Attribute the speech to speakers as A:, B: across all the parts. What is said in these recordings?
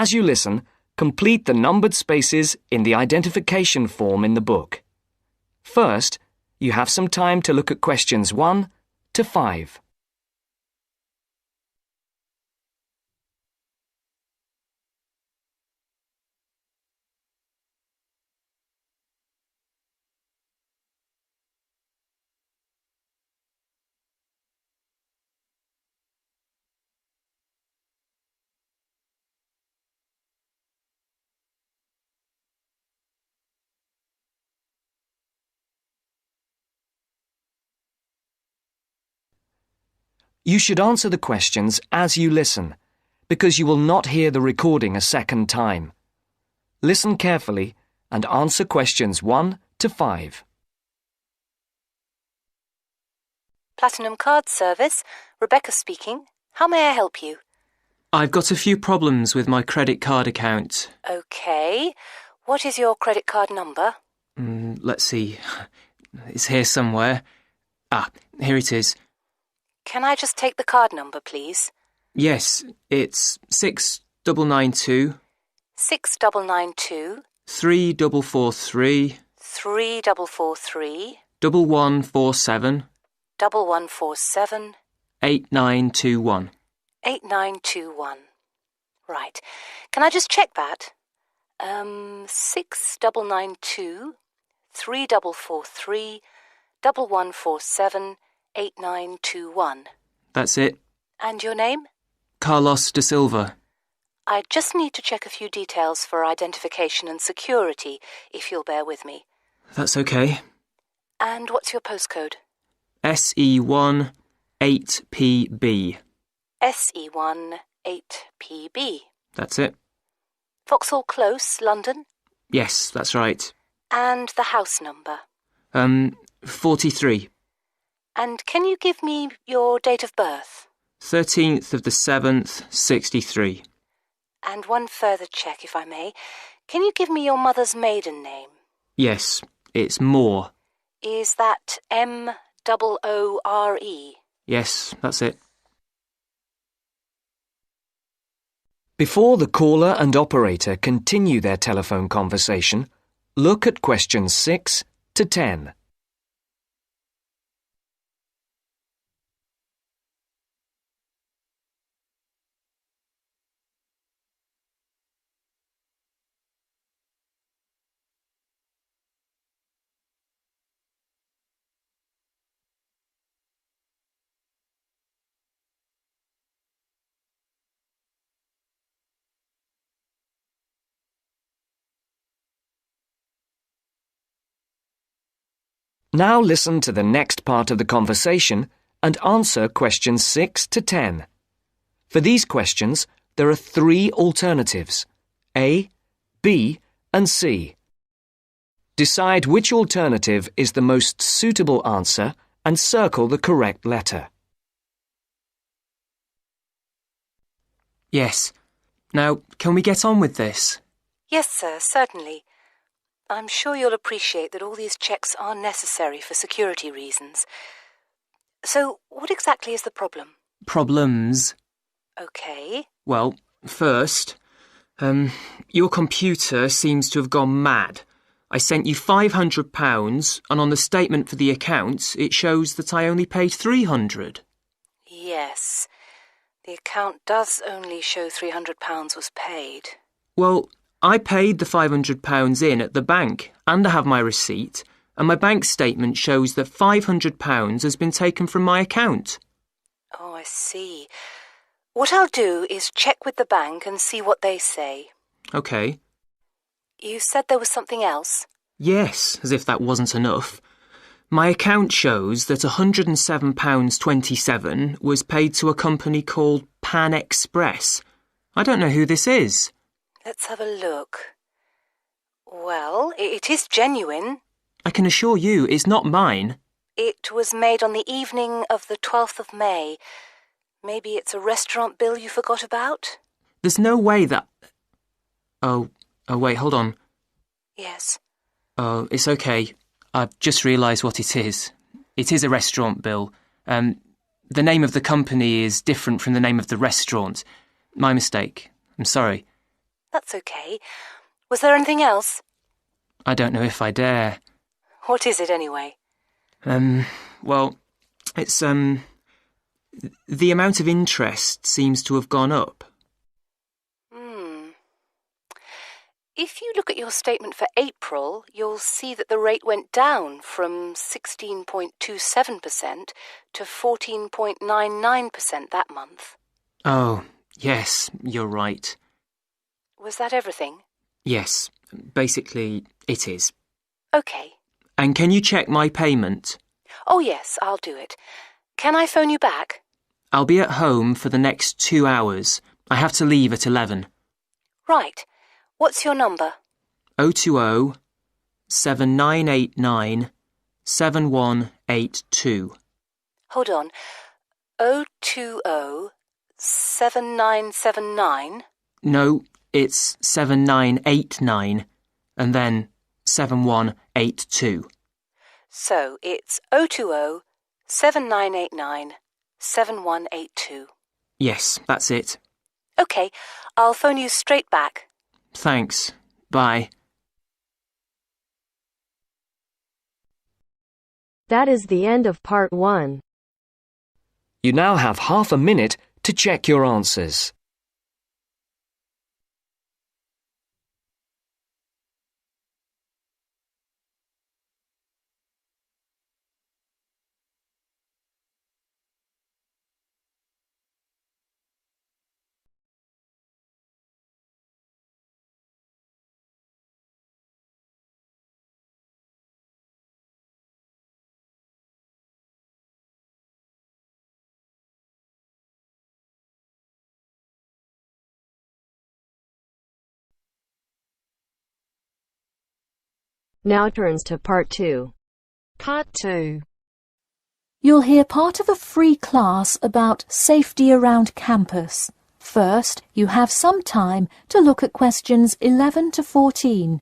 A: As you listen, complete the numbered spaces in the identification form in the book. First, you have some time to look at questions 1 to 5. You should answer the questions as you listen, because you will not hear the recording a second time. Listen carefully and answer questions 1 to 5.
B: Platinum Card Service, Rebecca speaking. How may I help you?
C: I've got a few problems with my credit card account.
B: Okay. What is your credit card number?
C: Let's see. It's here somewhere. Here it is.
B: Can I just take the card number, please?
C: Yes, it's 6992
B: 6992
C: 3443
B: 3443
C: 1147
B: 1147
C: 8921.
B: 8921. Right. Can I just check that? 6992 3443 1147 8921.
C: That's it.
B: And your name?
C: Carlos de Silva.
B: I just need to check a few details for identification and security, if you'll bear with me.
C: That's okay.
B: And what's your postcode?
C: SE1 8PB.
B: SE1 8PB.
C: That's it.
B: Vauxhall Close, London?
C: Yes, that's right.
B: And the house number?
C: 43.
B: And can you give me your date of birth?
C: 13th of the 7th, 63.
B: And one further check, if I may. Can you give me your mother's maiden name?
C: Yes, it's Moore.
B: Is that Moore?
C: Yes, that's it.
A: Before the caller and operator continue their telephone conversation, look at questions 6 to 10. Now listen to the next part of the conversation and answer questions 6 to 10. For these questions, there are 3 alternatives: A, B, and C. Decide which alternative is the most suitable answer and circle the correct letter.
C: Yes. Now, can we get on with this?
B: Yes, sir, certainly. I'm sure you'll appreciate that all these checks are necessary for security reasons. So, what exactly is the problem?
C: Problems?
B: Okay.
C: Well, first, your computer seems to have gone mad. I sent you £500 and on the statement for the account it shows that I only paid £300.
B: Yes. The account does only show £300 was paid.
C: Well, I paid the £500 in at the bank and I have my receipt, and my bank statement shows that £500 has been taken from my account.
B: Oh, I see. What I'll do is check with the bank and see what they say.
C: OK.
B: You said there was something else?
C: Yes, as if that wasn't enough. My account shows that £107.27 was paid to a company called Pan Express. I don't know who this is.
B: Let's have a look. Well, it is genuine.
C: I can assure you it's not mine.
B: It was made on the evening of the 12th of May. Maybe it's a restaurant bill you forgot about?
C: There's no way that... Oh, wait, hold on.
B: Yes.
C: Oh, it's okay. I've just realised what it is. It is a restaurant bill. The name of the company is different from the name of the restaurant. My mistake. I'm sorry.
B: That's okay. Was there anything else?
C: I don't know if I dare.
B: What is it anyway?
C: Well, it's, the amount of interest seems to have gone up.
B: If you look at your statement for April, you'll see that the rate went down from 16.27% to 14.99% that month.
C: Oh, yes, you're right.
B: Was that everything?
C: Yes, basically, it is.
B: Okay.
C: And can you check my payment?
B: Oh, yes, I'll do it. Can I phone you back?
C: I'll be at home for the next 2 hours. I have to leave at 11.
B: Right. What's your number?
C: 020 7989 7182.
B: Hold on. 020 7979?
C: No, it's 7989 and then 7182.
B: So it's 020 7989 7182.
C: Yes, that's it.
B: Okay, I'll phone you straight back.
C: Thanks. Bye.
D: That is the end of part 1.
A: You now have half a minute to check your answers.
D: Now turns to part 2.
E: Part 2. You'll hear part of a free class about safety around campus. First, you have some time to look at questions 11 to 14.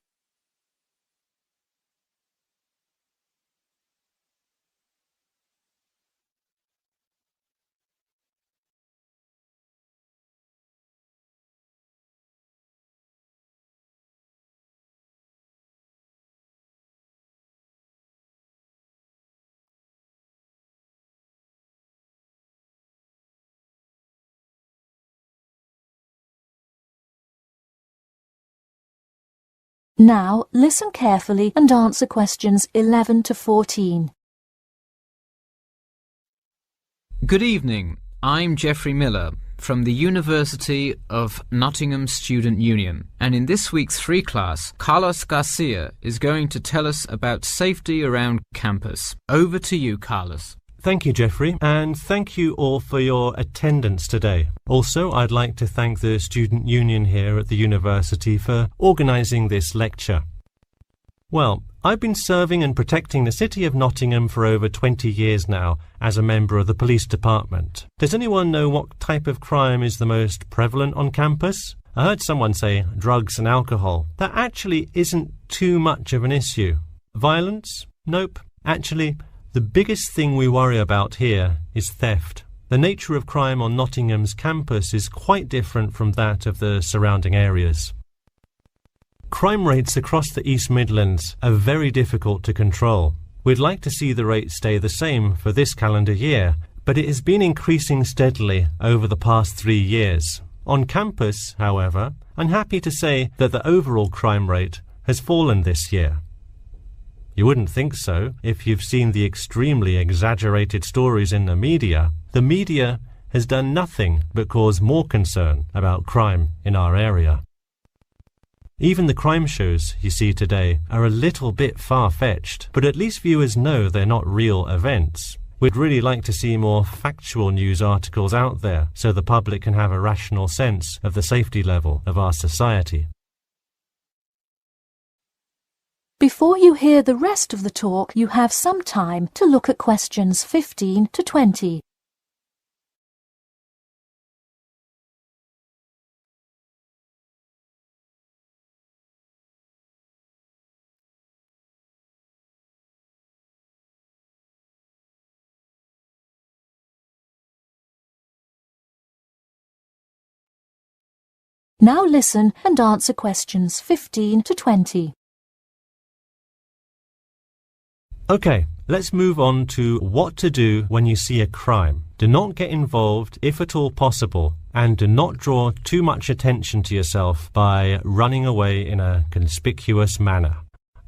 E: Now, listen carefully and answer questions 11 to 14.
F: Good evening. I'm Geoffrey Miller from the University of Nottingham Student Union, and in this week's free class, Carlos Garcia is going to tell us about safety around campus. Over to you, Carlos.
G: Thank you, Geoffrey, and thank you all for your attendance today. Also, I'd like to thank the Student Union here at the university for organising this lecture. Well, I've been serving and protecting the city of Nottingham for over 20 years now as a member of the police department. Does anyone know what type of crime is the most prevalent on campus? I heard someone say drugs and alcohol. That actually isn't too much of an issue. Violence? Nope. Actually, the biggest thing we worry about here is theft. The nature of crime on Nottingham's campus is quite different from that of the surrounding areas. Crime rates across the East Midlands are very difficult to control. We'd like to see the rate stay the same for this calendar year, but it has been increasing steadily over the past 3 years. On campus, however, I'm happy to say that the overall crime rate has fallen this year. You wouldn't think so if you've seen the extremely exaggerated stories in the media. The media has done nothing but cause more concern about crime in our area. Even the crime shows you see today are a little bit far-fetched, but at least viewers know they're not real events. We'd really like to see more factual news articles out there so the public can have a rational sense of the safety level of our society.
E: Before you hear the rest of the talk, you have some time to look at questions 15 to 20. Now listen and answer questions 15 to 20.
G: Okay, let's move on to what to do when you see a crime. Do not get involved if at all possible, and do not draw too much attention to yourself by running away in a conspicuous manner.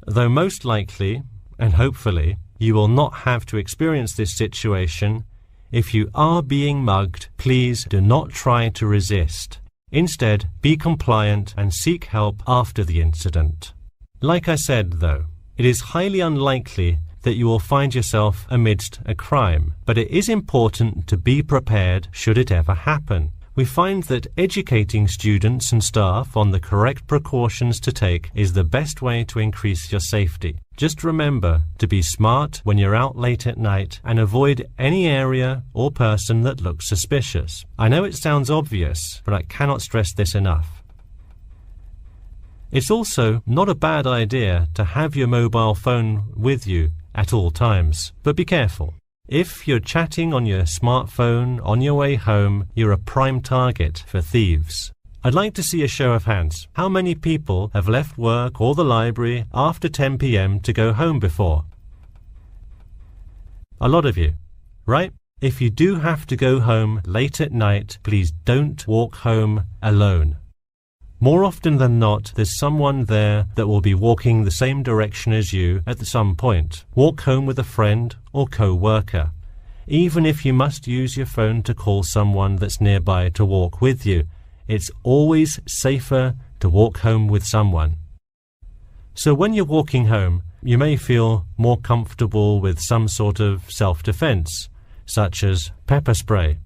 G: Though most likely, and hopefully, you will not have to experience this situation, if you are being mugged, please do not try to resist. Instead, be compliant and seek help after the incident. Like I said, though, it is highly unlikely that you will find yourself amidst a crime, but it is important to be prepared should it ever happen. We find that educating students and staff on the correct precautions to take is the best way to increase your safety. Just remember to be smart when you're out late at night and avoid any area or person that looks suspicious. I know it sounds obvious, but I cannot stress this enough. It's also not a bad idea to have your mobile phone with you at all times, but be careful. If you're chatting on your smartphone on your way home, you're a prime target for thieves. I'd like to see a show of hands. How many people have left work or the library after 10 p.m. to go home before? A lot of you, right? If you do have to go home late at night, please don't walk home alone. More often than not, there's someone there that will be walking the same direction as you at some point. Walk home with a friend or co-worker. Even if you must use your phone to call someone that's nearby to walk with you, it's always safer to walk home with someone. So when you're walking home, you may feel more comfortable with some sort of self-defense, such as pepper spray.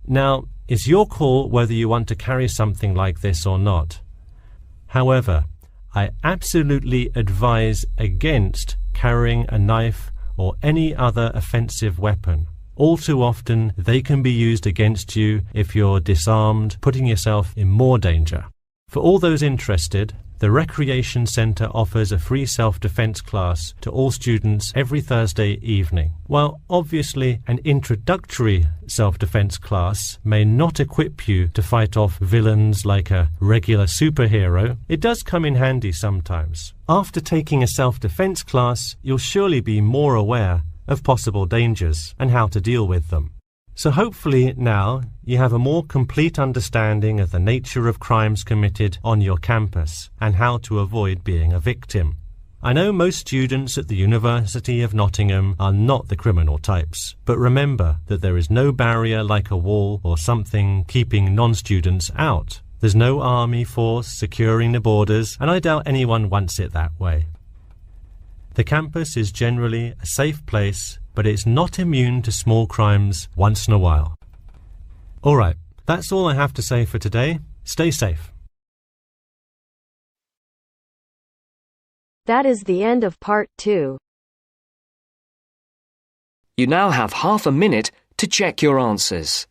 G: Now, it's your call whether you want to carry something like this or not. However, I absolutely advise against carrying a knife or any other offensive weapon. All too often, they can be used against you if you're disarmed, putting yourself in more danger. For all those interested, the Recreation Centre offers a free self-defense class to all students every Thursday evening. While obviously an introductory self-defense class may not equip you to fight off villains like a regular superhero, it does come in handy sometimes. After taking a self-defense class, you'll surely be more aware of possible dangers and how to deal with them. So hopefully now you have a more complete understanding of the nature of crimes committed on your campus and how to avoid being a victim. I know most students at the University of Nottingham are not the criminal types, but remember that there is no barrier like a wall or something keeping non-students out. There's no army force securing the borders, and I doubt anyone wants it that way. The campus is generally a safe place, but it's not immune to small crimes once in a while. Alright, that's all I have to say for today. Stay safe.
D: That is the end of part 2.
A: You now have half a minute to check your answers.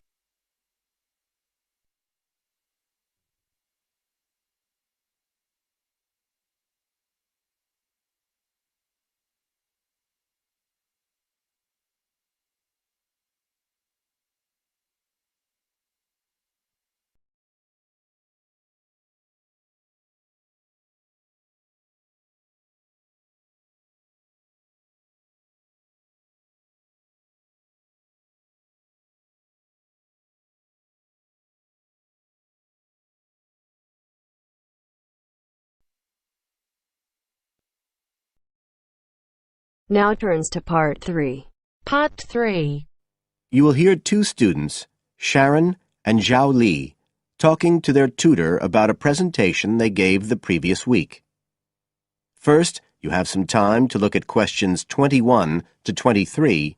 D: Now turns to part 3.
H: Part 3.
I: You will hear two students, Sharon and Zhao Li, talking to their tutor about a presentation they gave the previous week. First, you have some time to look at questions 21 to 23.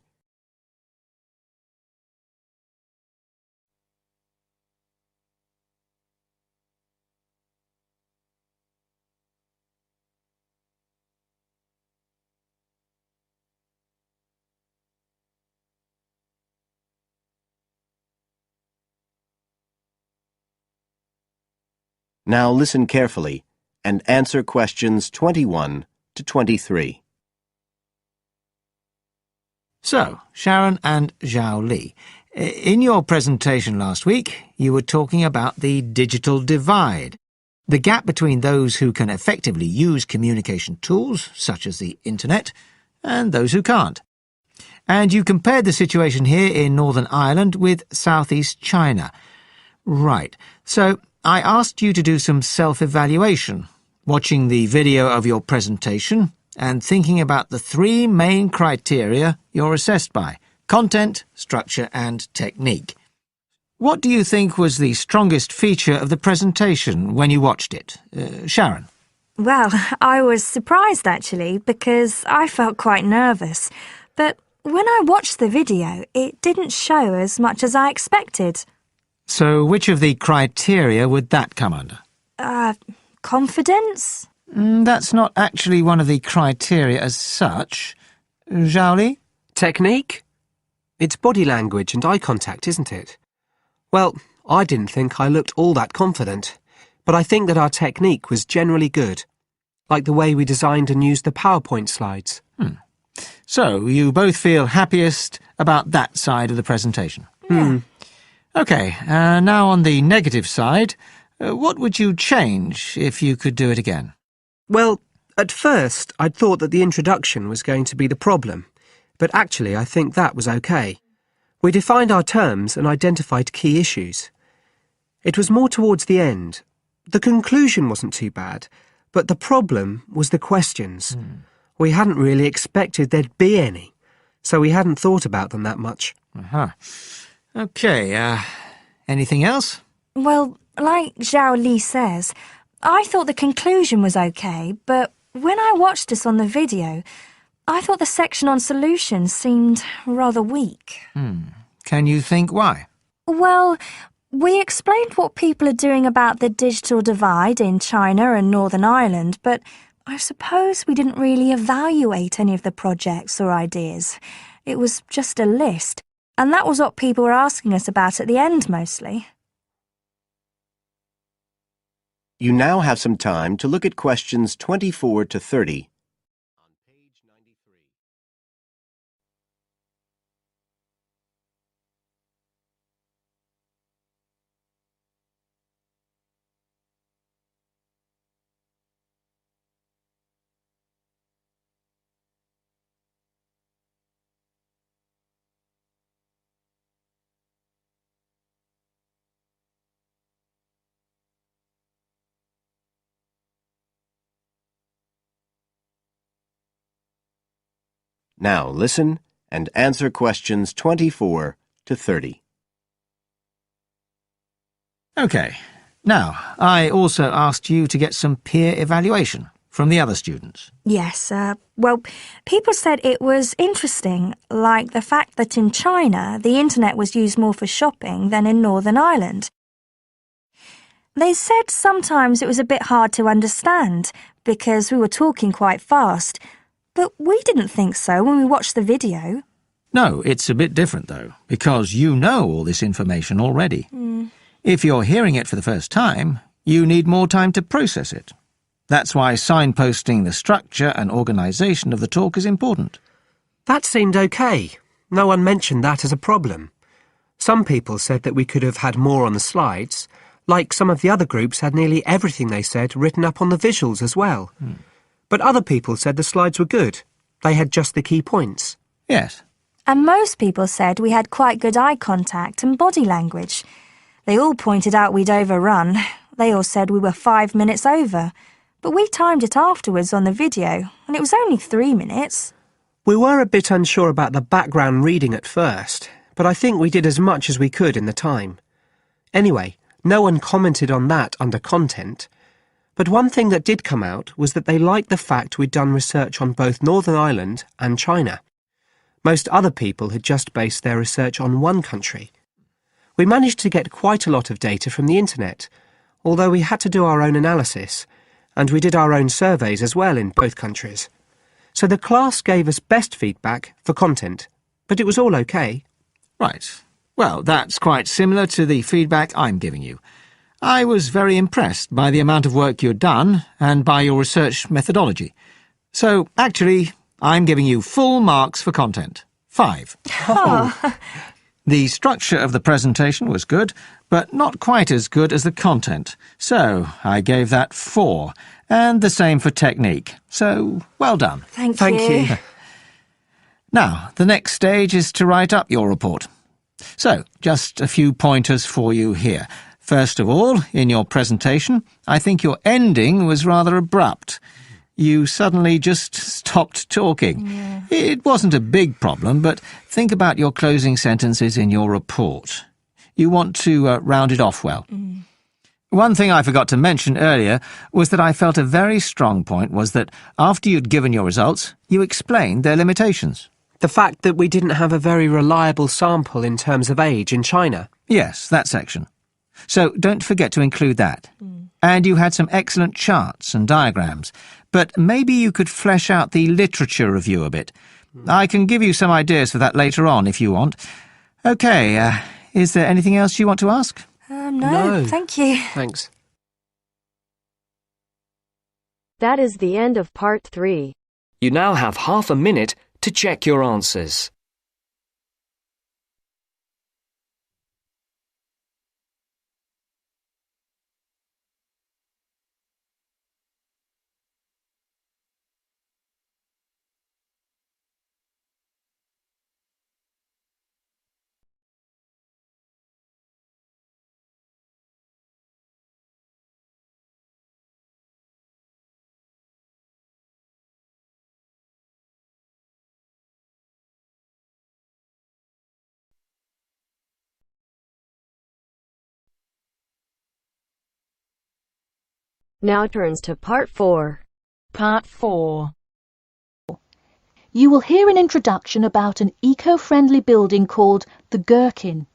I: Now listen carefully and answer questions 21 to 23.
J: So, Sharon and Zhao Li,
H: In your presentation last week, you were talking about the digital divide, the gap between those who can effectively use communication tools, such as the internet, and those who can't. And you compared the situation here in Northern Ireland with southeast China. Right. So I asked you to do some self-evaluation, watching the video of your presentation and thinking about the three main criteria you're assessed by: content, structure and technique. What do you think was the strongest feature of the presentation when you watched it? Sharon?
J: Well, I was surprised actually, because I felt quite nervous. But when I watched the video, it didn't show as much as I expected.
H: So which of the criteria would that come under?
J: Confidence?
H: That's not actually one of the criteria as such. Zhao Li?
C: Technique? It's body language and eye contact, isn't it? Well, I didn't think I looked all that confident, but I think that our technique was generally good, like the way we designed and used the PowerPoint slides.
H: So, you both feel happiest about that side of the presentation?
J: Yeah.
H: OK, now on the negative side, what would you change if you could do it again?
C: Well, at first I'd thought that the introduction was going to be the problem, but actually I think that was OK. We defined our terms and identified key issues. It was more towards the end. The conclusion wasn't too bad, but the problem was the questions. We hadn't really expected there'd be any, so we hadn't thought about them that much.
H: OK, anything else?
J: Well, like Zhao Li says, I thought the conclusion was okay, but when I watched this on the video, I thought the section on solutions seemed rather weak.
H: Can you think why?
J: Well, we explained what people are doing about the digital divide in China and Northern Ireland, but I suppose we didn't really evaluate any of the projects or ideas. It was just a list, and that was what people were asking us about at the end mostly.
I: You now have some time to look at questions 24 to 30 on page 93. Now listen and answer questions 24 to 30.
H: OK. Now, I also asked you to get some peer evaluation from the other students.
J: Yes, well, people said it was interesting, like the fact that in China the internet was used more for shopping than in Northern Ireland. They said sometimes it was a bit hard to understand because we were talking quite fast, but we didn't think so when we watched the video.
H: No, it's a bit different, though, because you know all this information already. If you're hearing it for the first time, you need more time to process it. That's why signposting the structure and organisation of the talk is important.
C: That seemed OK. No one mentioned that as a problem. Some people said that we could have had more on the slides, like some of the other groups had nearly everything they said written up on the visuals as well. But other people said the slides were good. They had just the key points.
H: Yes.
J: And most people said we had quite good eye contact and body language. They all pointed out we'd overrun. They all said we were 5 minutes over. But we timed it afterwards on the video, and it was only 3 minutes.
C: We were a bit unsure about the background reading at first, but I think we did as much as we could in the time. Anyway, no one commented on that under content. But one thing that did come out was that they liked the fact we'd done research on both Northern Ireland and China. Most other people had just based their research on one country. We managed to get quite a lot of data from the internet, although we had to do our own analysis, and we did our own surveys as well in both countries. So the class gave us best feedback for content, but it was all OK.
H: Right. Well, that's quite similar to the feedback I'm giving you. I was very impressed by the amount of work you'd done and by your research methodology. So, actually, I'm giving you full marks for content. 5. The structure of the presentation was good, but not quite as good as the content. So I gave that 4, and the same for technique. So, well done.
J: Thank
C: you.
H: Now, the next stage is to write up your report. So, just a few pointers for you here. First of all, in your presentation, I think your ending was rather abrupt. You suddenly just stopped talking.
J: Yeah.
H: It wasn't a big problem, but think about your closing sentences in your report. You want to round it off well. One thing I forgot to mention earlier was that I felt a very strong point was that after you'd given your results, you explained their limitations.
C: The fact that we didn't have a very reliable sample in terms of age in China.
H: Yes, that section. So don't forget to include that. And you had some excellent charts and diagrams, but maybe you could flesh out the literature review a bit. I can give you some ideas for that later on if you want. OK, is there anything else you want to ask?
J: No, thank you.
C: Thanks.
D: That is the end of part 3.
A: You now have half a minute to check your answers.
D: Now turns to part 4.
E: Part 4. You will hear an introduction about an eco-friendly building called the Gherkin.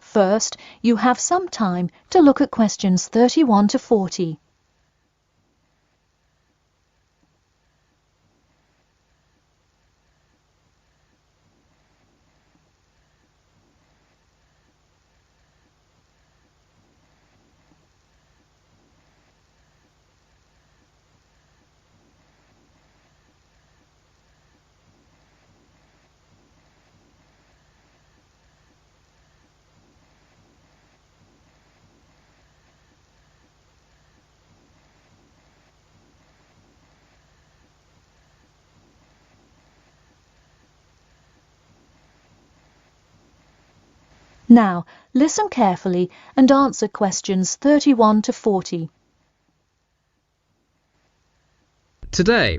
E: First, you have some time to look at questions 31 to 40. Now, listen carefully and answer questions 31 to 40.
F: Today,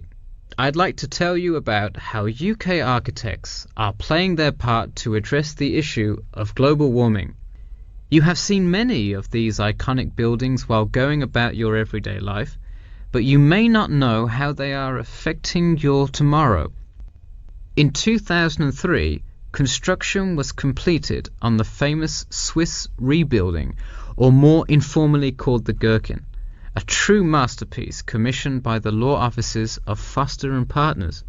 F: I'd like to tell you about how UK architects are playing their part to address the issue of global warming. You have seen many of these iconic buildings while going about your everyday life, but you may not know how they are affecting your tomorrow. In 2003, construction was completed on the famous Swiss rebuilding, or more informally called the Gherkin, a true masterpiece commissioned by the law offices of Foster and Partners.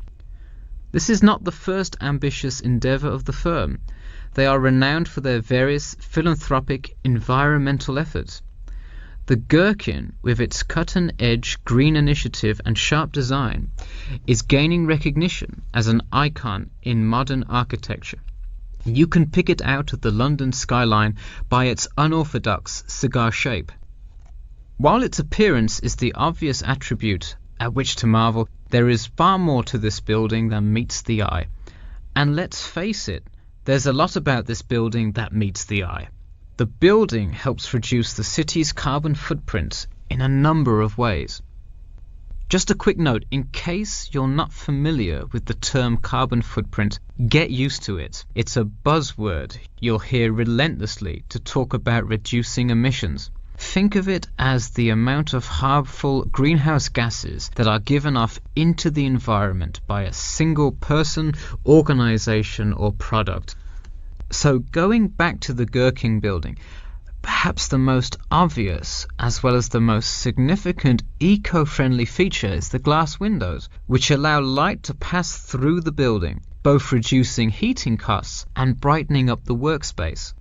F: This is not the first ambitious endeavour of the firm. They are renowned for their various philanthropic environmental efforts. The Gherkin, with its cutting-edge green initiative and sharp design, is gaining recognition as an icon in modern architecture. You can pick it out of the London skyline by its unorthodox cigar shape. While its appearance is the obvious attribute at which to marvel, there is far more to this building than meets the eye. And let's face it, there's a lot about this building that meets the eye. The building helps reduce the city's carbon footprint in a number of ways. Just a quick note, in case you're not familiar with the term carbon footprint, get used to it. It's a buzzword you'll hear relentlessly to talk about reducing emissions. Think of it as the amount of harmful greenhouse gases that are given off into the environment by a single person, organization, or product. So going back to the Gherkin building, perhaps the most obvious as well as the most significant eco-friendly feature is the glass windows, which allow light to pass through the building, both reducing heating costs and brightening up the workspace.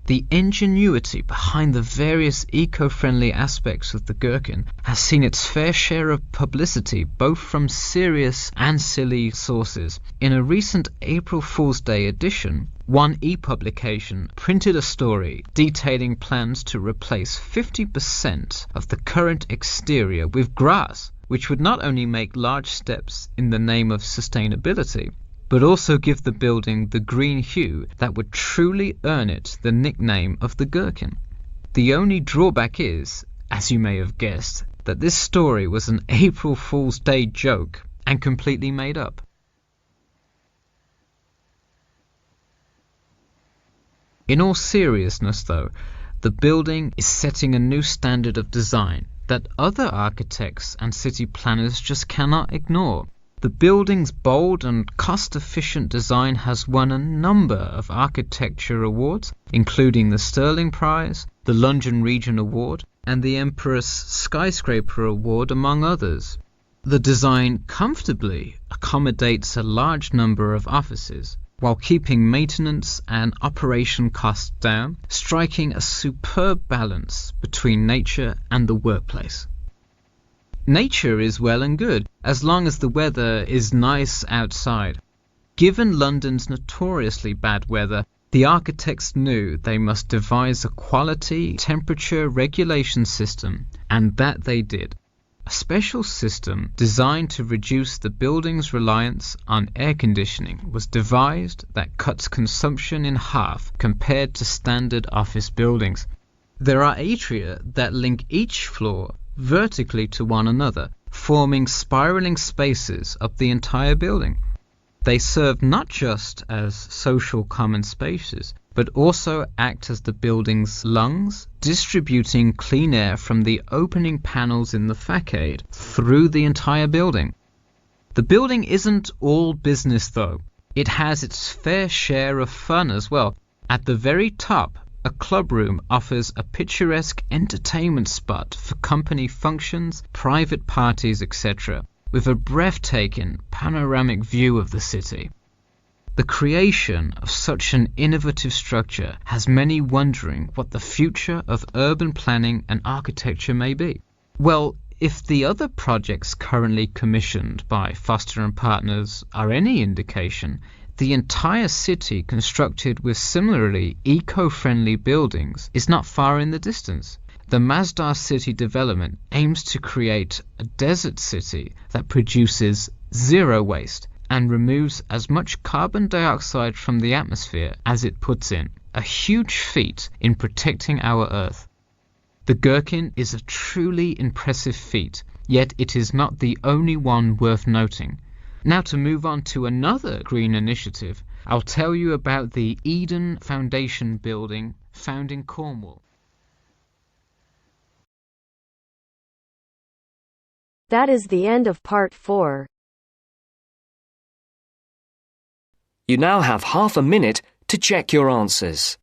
F: The ingenuity behind the various eco-friendly aspects of the gherkin has seen its fair share of publicity both from serious and silly sources. In a recent April Fool's Day edition, one e-publication printed a story detailing plans to replace 50% of the current exterior with grass, which would not only make large steps in the name of sustainability, but also give the building the green hue that would truly earn it the nickname of the gherkin. The only drawback is, as you may have guessed, that this story was an April Fool's Day joke and completely made up. In all seriousness though, the building is setting a new standard of design that other architects and city planners just cannot ignore. The building's bold and cost-efficient design has won a number of architecture awards, including the Sterling Prize, the London Region Award, and the Empress Skyscraper Award, among others. The design comfortably accommodates a large number of offices, while keeping maintenance and operation costs down, striking a superb balance between nature and the workplace. Nature is well and good, as long as the weather is nice outside. Given London's notoriously bad weather, the architects knew they must devise a quality temperature regulation system, and that they did. A special system designed to reduce the building's reliance on air conditioning was devised that cuts consumption in half compared to standard office buildings. There are atria that link each floor vertically to one another, forming spiraling spaces up the entire building. They serve not just as social common spaces, but also act as the building's lungs, distributing clean air from the opening panels in the facade through the entire building. The building isn't all business though. It has its fair share of fun as well. At the very top, a club room offers a picturesque entertainment spot for company functions, private parties, etc., with a breathtaking panoramic view of the city. The creation of such an innovative structure has many wondering what the future of urban planning and architecture may be. Well, if the other projects currently commissioned by Foster & Partners are any indication, the entire city constructed with similarly eco-friendly buildings is not far in the distance. The Masdar City development aims to create a desert city that produces zero waste and removes as much carbon dioxide from the atmosphere as it puts in, a huge feat in protecting our Earth. The gherkin is a truly impressive feat, yet it is not the only one worth noting. Now to move on to another green initiative, I'll tell you about the Eden Foundation building found in Cornwall.
D: That is the end of part 4.
A: You now have half a minute to check your answers.